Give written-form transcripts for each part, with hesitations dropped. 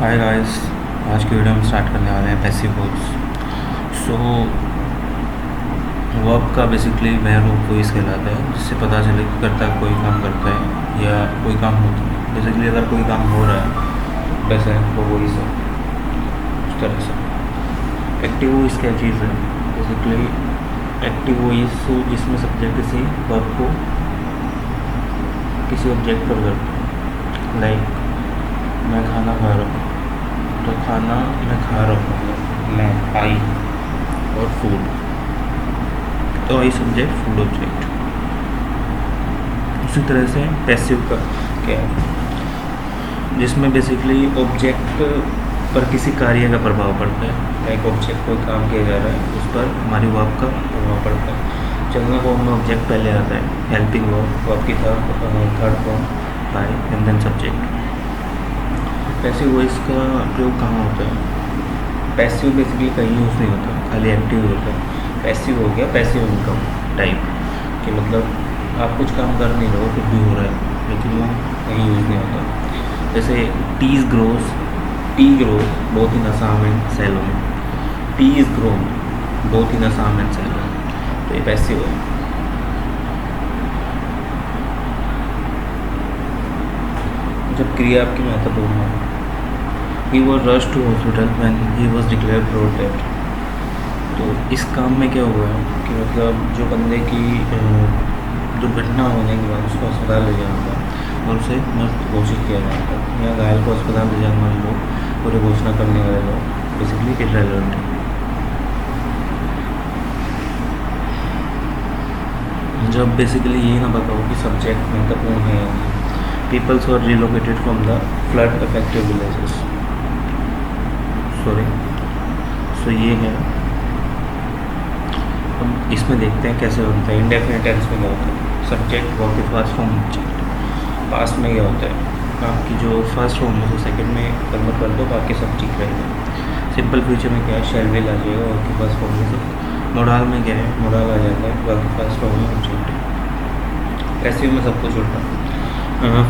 Hi guys. आज की video हम स्टार्ट करने वाले हैं पैसिव वॉइस। सो वर्ब का बेसिकली वह रूप वॉइस कहलाता है जिससे पता चले कि करता कोई काम करता है या कोई काम होता है। बेसिकली अगर कोई काम हो रहा है वैसे वो वॉइस है उस तरह से। एक्टिव वॉइस क्या चीज़ है? बेसिकली एक्टिव वॉइस जिसमें सब्जेक्ट किसी वर्ब को किसी ऑब्जेक्ट पर करता है। लाइक मैं खाना खा रहा हूँ, तो खाना मैं खा रहा हूँ, मैं आई और फूड, तो आई सब्जेक्ट फूड ऑब्जेक्ट। उसी तरह से पैसिव का क्या है, जिसमें बेसिकली ऑब्जेक्ट पर किसी कार्य का प्रभाव पड़ता है। लाइक ऑब्जेक्ट कोई काम किया जा रहा है उस पर हमारी वर्ब का प्रभाव पड़ता है। चलना फॉर्म में ऑब्जेक्ट पहले आता है, हेल्पिंग वर्ब की third form by and then subject. Passive voice का प्रयोग कहाँ होता है? पैसिव बेसिकली कहीं यूज़ नहीं होता, खाली एक्टिव होता है। पैसिव हो गया पैसिव इनकम टाइप कि मतलब आप कुछ काम कर नहीं रहे हो, कुछ भी हो रहा है लेकिन वो कहीं यूज़ नहीं होता। जैसे tea grows both in Assam and Ceylon. Tea is grown both in Assam and Ceylon, तो ये पैसिव है। जब क्रिया आपकी महत्वपूर्ण है, he was rush to hospital when he was declare brought dead. तो इस काम में क्या हुआ है कि मतलब जो बंदे की दुर्घटना होने के बाद उसको अस्पताल ले जाना था और उसे मृत घोषित किया जाना था, या घायल को अस्पताल ले जाने वाले लोग और घोषणा करने वाले लोग बेसिकली इर्रेलेवेंट है। जब बेसिकली ये ना बताओ कि सब्जेक्ट महत्वपूर्ण है या नहीं। Peoples were relocated from the flood affected villages. So ये है। हम इसमें देखते हैं कैसे होता है। इंडेफिनिट टेंस में क्या होता है? सब्जेक्ट वर्ब के फर्स्ट फॉर्म ऑब्जेक्ट। पास्ट में क्या होता है? आपकी जो फर्स्ट फॉर्म है उसे सेकंड में कन्वर्ट कर दो, बाकी सब ठीक रहेगा। सिंपल फ्यूचर में क्या है? शैल विल आ जाएगा वर्ब के फर्स्ट फॉर्म में से। मोडाल में क्या है? मोडाल आ जाता है वर्ब के फर्स्ट फॉर्म में ऑब्जेक्ट। पैसिव में सब कुछ उल्टा।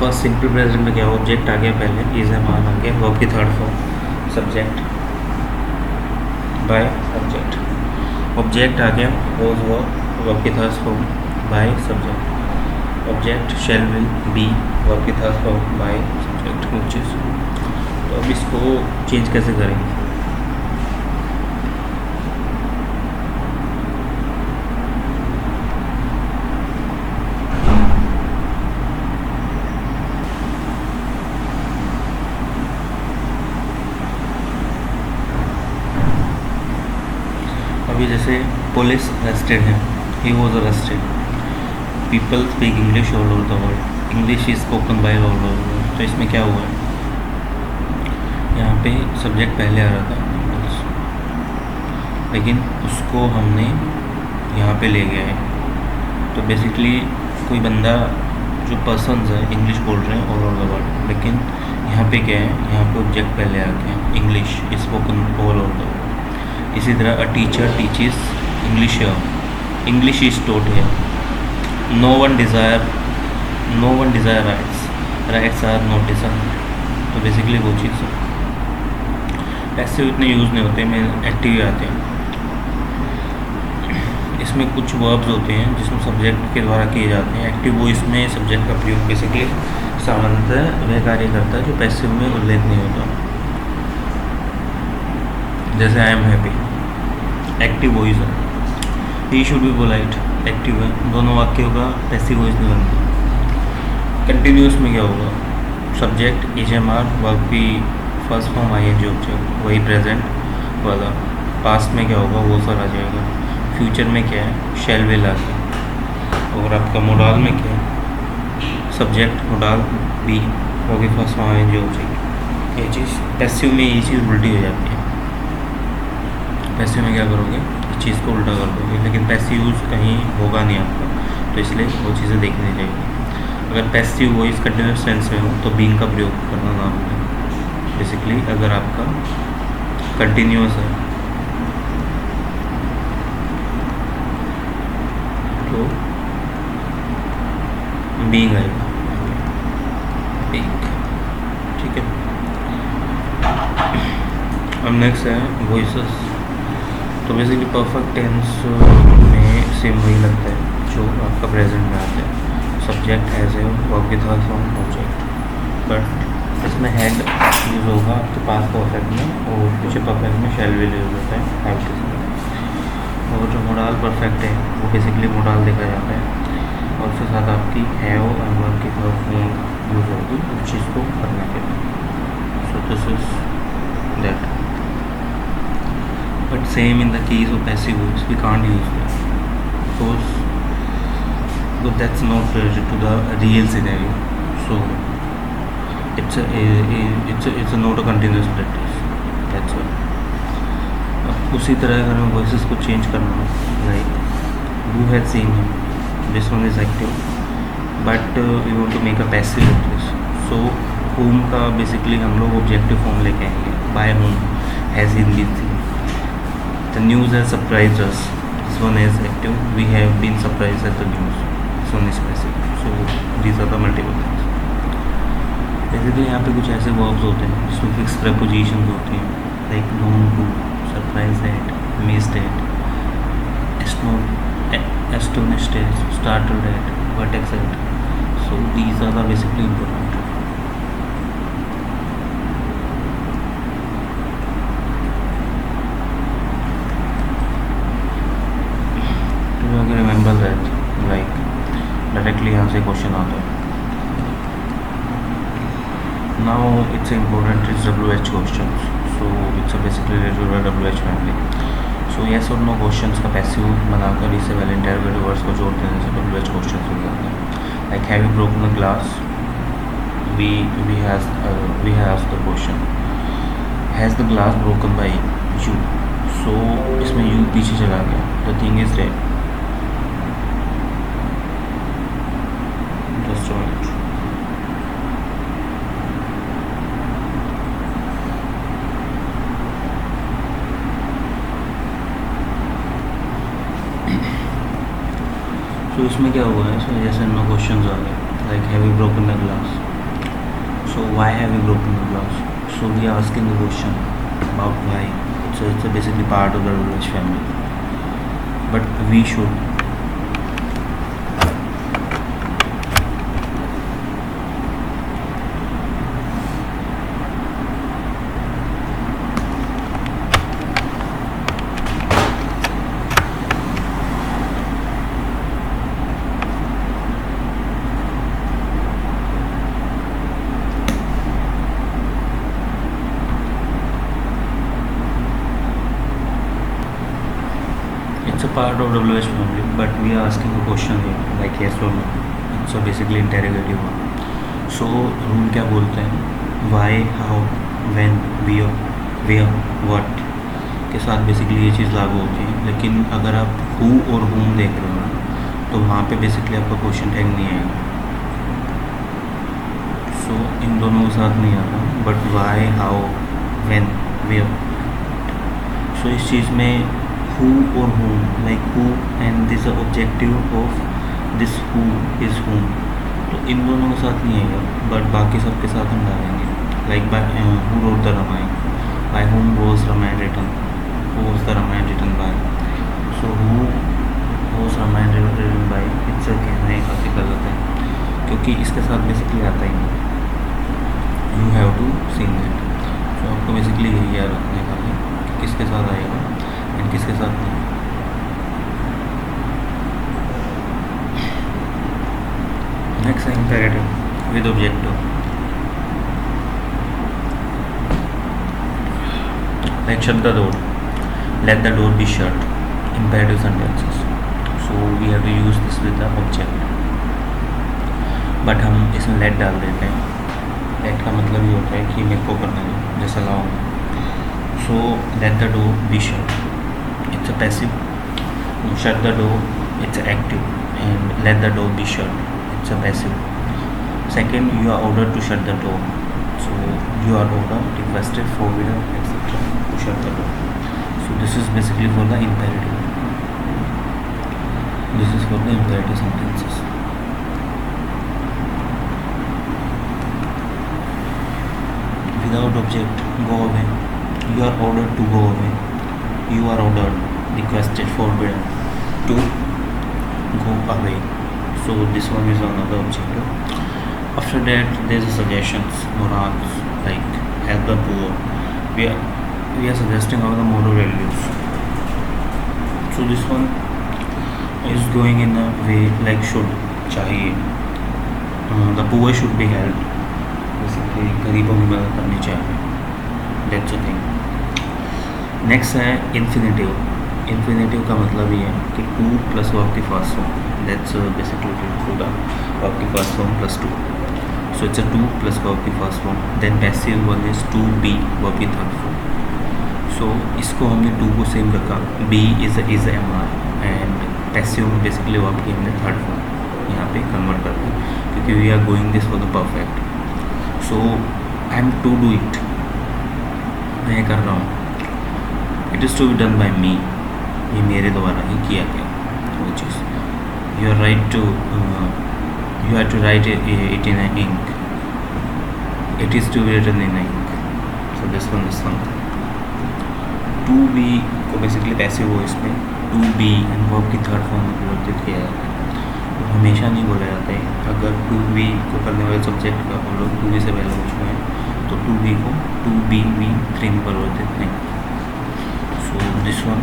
फर्स्ट सिंपल प्रेजेंट में क्या है? ऑब्जेक्ट आ गया पहले, इज ए मान आ गया, वर्ब की third form subject by object. Object आ गया वॉज वर्ब की third form by subject. Object shall will be verb की third form by subject which is. तो अब इसको चेंज कैसे करेंगे? अभी जैसे पुलिस अरेस्टेड है, he was arrested. People speak English all over the world, English is spoken by all over the world. तो इसमें क्या हुआ है? यहाँ पे सब्जेक्ट पहले आ रहा था पीपल्स, लेकिन उसको हमने यहाँ पे ले गया है। तो बेसिकली कोई बंदा जो पर्सन्स है इंग्लिश बोल रहे हैं ऑल ओवर द वर्ल्ड, लेकिन यहाँ पे क्या है? यहाँ पे ऑब्जेक्ट पहले आ गया, English is spoken all over the world. इसी तरह a teacher teaches English English is taught है। No one desire rights are not desire. तो बेसिकली वो चीज़ है। पैसिव इतने यूज़ नहीं होते, में एक्टिव ही आते हैं। इसमें कुछ वर्ब्स होते हैं जिसमें सब्जेक्ट के द्वारा किए जाते हैं। एक्टिव वो इसमें सब्जेक्ट का प्रयोग बेसिकली सामान्यतः वह कार्य करता है जो पैसिव में उल्लेख नहीं होता। जैसे I am happy, active voice है। He should be polite, active है। दोनों वाक्यों का पैसिव वॉइस नहीं बनता। कंटिन्यूस में क्या होगा? Subject is am are, verb की first form I N G object, वही प्रेजेंट वाला। पास्ट में क्या होगा? वो सर आ जाएगा। फ्यूचर में क्या है? शैल विल आ गया। और आपका मोडाल में क्या है? सब्जेक्ट मोडाल बी, वर्ब की first form I N G object. ये चीज़ पैसिव में ये चीज़ उल्टी हो जाती है। पैसिव में क्या करोगे? इस चीज़ को उल्टा कर दोगे, लेकिन पैसिव यूज़ कहीं होगा नहीं आपका, तो इसलिए वो चीज़ें देखनी चाहिए। अगर पैसिव वॉइस कंटिन्यूस टेंस में हो तो बीइंग का प्रयोग करना ना भूलें। बेसिकली अगर आपका कंटिन्यूस है तो बीइंग आएगा, बीइंग। ठीक है। अब नेक्स्ट है वॉइसेस। तो बेसिकली परफेक्ट टेंस में सेम वही लगता है जो आपका प्रेजेंट में आता है, सब्जेक्ट एज ए वर्ब के साथ फॉर्म ऑब्जेक्ट, बट इसमें हेड यूज़ होगा आपके पास परफेक्ट में, और पीछे परफेक्ट में शैल भी यूज़ होता है हैव के साथ। और जो मोडाल परफेक्ट है वो बेसिकली मोडाल देखा जाता है, और उसके साथ आपकी हैव और वर्ब की साथ फॉर्म यूज़ होगी उस चीज़ को करने के लिए। So this is that. But same in the case of passive voice, we can't use that because but that's not related to the real scenario. So it's not a continuous practice. That's why. अब उसी तरह अगर हमें voices को change करना हो, like who has seen him, this one is active, but we want to make a passive of this. So whom का basically हम लोग objective form लेके आएंगे, by whom has he been seen. The news has surprised us. This one is active. We have been surprised at the news. This one is passive. So these are the multiple things. Basically यहाँ पे कुछ ऐसे verbs होते हैं जिसमें fixed prepositions होती हैं, like known to, surprised at, amazed at, astonished at, startled at, vertex at. So these are the basically important. अगर रिमेंबर दैट, लाइक डायरेक्टली यहाँ से क्वेश्चन आता है। Now it's important is WH question, so it's basically related WH family. So yes और know questions का passive बनाकर इसे well interrogative words को जोड़ देने से WH क्वेश्चन हो जाते हैं। Like have you broken the glass, we has the question, has the glass broken by you. So इसमें यू पीछे चला गया, the thing is dead. Just a minute. So इसमें क्या हुआ है, सो जैसे नो क्वेश्चंस आ गए, like have you broken the glass, so why have you broken the glass, so we are asking the question about why, so it's basically part of the WH family, but we should part of WH family, but we are asking a question here, like yes or no. So basically interrogative one. So rule क्या बोलते हैं, why, how, when, where, what के साथ basically ये चीज़ लागू होती है। लेकिन अगर आप who और whom देख रहे हो ना, तो वहाँ पे बेसिकली आपका क्वेश्चन टैग नहीं आएगा। सो इन दोनों के साथ नहीं आता, but why, how, when, where। सो इस चीज़ में who or whom, like who and this objective of this who is whom, तो इन दोनों के साथ नहीं आएगा, बट बाकी सब के साथ हम डालेंगे। Like by who wrote the Ramayana, by whom was Ramayana written, who was the Ramayana written by, so who was Ramayana written by, इससे कहना ही काफ़ी गलत है, क्योंकि इसके साथ बेसिकली आता ही नहीं। You have to sing it. तो आपको बेसिकली यही याद रखने का है कि किसके साथ आएगा एंड किसके साथ नहीं। नेक्स्ट है imperative with objective, like shut the door, let the door be shut, imperative sentences. So we have to use this with the object, but हम इसमें लेट डाल देते हैं। लेट का मतलब ये होता है कि मेरे को करना है, जैसा लाओ। So let the door be shut, it's a passive. Shut the door, it's active, and let the door be shut, it's a passive. Second, you are ordered to shut the door, so you are ordered, requested, forbidden, etc. to shut the door. So this is basically for the imperative. This is for the imperative sentences. Without object, go away. You are ordered to go away. You are ordered, requested, forbidden to go away. So this one is another objective. After that, there's a suggestions, morals, like help the poor. We are suggesting our the moral values. So this one is going in a way like should, चाहिए. The poor should be helped. Basically, गरीबों की मदद करनी चाहिए. That's the thing. Next है infinitive. Infinitive का मतलब ये है कि टू प्लस वर्ब की first form. That's basically to the verb की first form plus to. So it's a to plus verb की first form. Then passive one is to be verb की third form. So इसको हमने to को same रखा. Be is am are and passive में basically verb की हमने third form यहाँ पे कन्वर्ट कर दी क्योंकि we are going this for the perfect. So I am to do it. मैं कर रहा हूँ. It is to be done by me. ये मेरे द्वारा ही किया गया वो चीज़. You are write to you have to write it in ink. It is to be written in ink. So this one is something. To be को basically passive voice में टू बी एंड वर्ब की third form में परिवर्तित किया जाता है. तो हमेशा नहीं बोला जाता है. अगर टू बी को करने वाले सब्जेक्ट का हम लोग टू बी से पहले पूछते हैं तो टू बी को टू बी वी थ्री में परिवर्तित नहीं. So this one,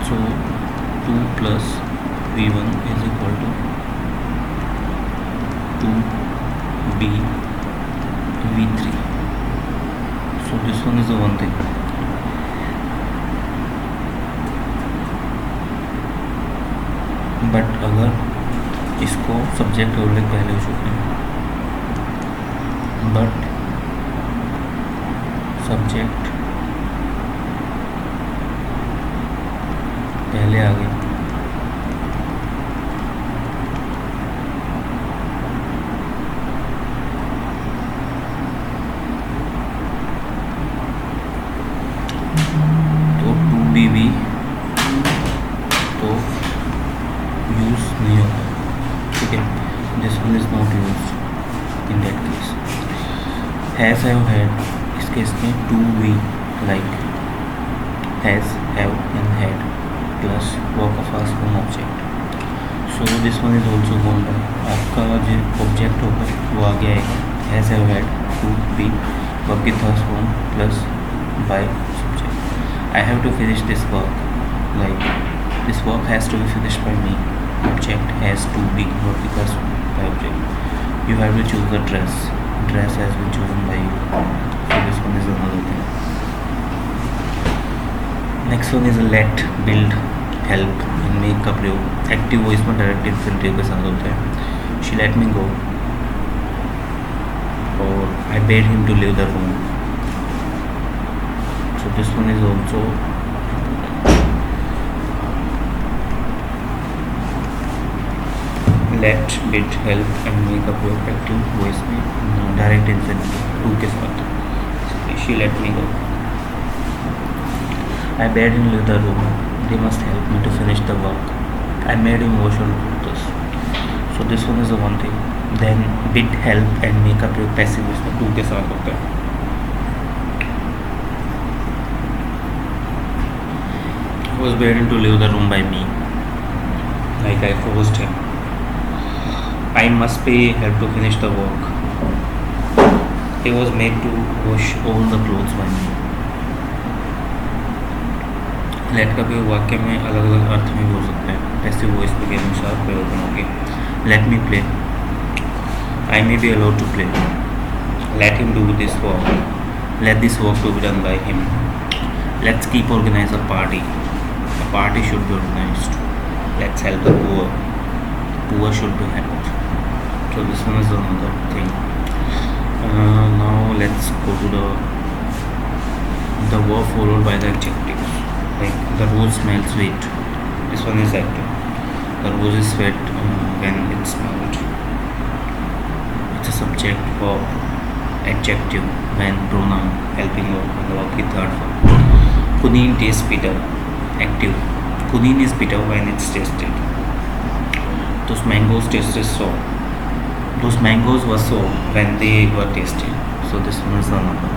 so 2 plus v1 is equal to 2b v3. So this one is the one thing. But अगर इसको सब्जेक्ट ऑब्जेक्ट पहले हो चुके हैं, बट सब्जेक्ट पहले आ गए तो टू बी भी तो यूज़ नहीं होता. ठीक है. This one is not use in that case. Has have had इस केस में to be like has have and had plus verb का first form object. So this one is also combine. By जो object होगा वो आगे आएगा has have had to be verb की third form plus by subject. I have to finish this work like this work has to be finished bye me. Object has to be verb की third form by object. You have to choose the dress. Dress has been chosen by you. So this one is another thing. Next one is let, build, help in make का प्रयोग. Active voice में direct infinitive के साथ होता है. She let me go और I bade him to leave the room. So this one is also let, build, help and make का प्रयोग एक्टिव वॉइस में डायरेक्ट इन्फिनेटिव टू के साथ. She let me go. I bade him leave the room. They must help me to finish the work. I made him wash all clothes. So this one is the one thing. Then bid, help and make up your passive voice में to के साथ होता है. He was bidden to leave the room by me. Like I forced him. I must pay help to finish the work. He was made to wash all the clothes by me. Let का प्रयोग वाक्य में अलग अलग अर्थ में भी हो सकता है. पैसिव वॉइस के अनुसार प्रयोग होंगे. Let me play. I may be allowed to play. Let him do this work. Let this work to be done by him. Let's keep organize a party. A party should be organized. Let's help the poor. Poor should be helped. So this one is another thing. Now let's go to the verb followed by the adjectives. Like the rose smells sweet. This one is active. The rose is sweet when it's smelled. It's a subject verb. Adjective when pronoun helping verb and the verb की third form. Quinine tastes bitter. Active. Quinine is bitter when it's tasted. Those mangoes tasted sour. Those mangoes were sour when they were tasted. So this one is another.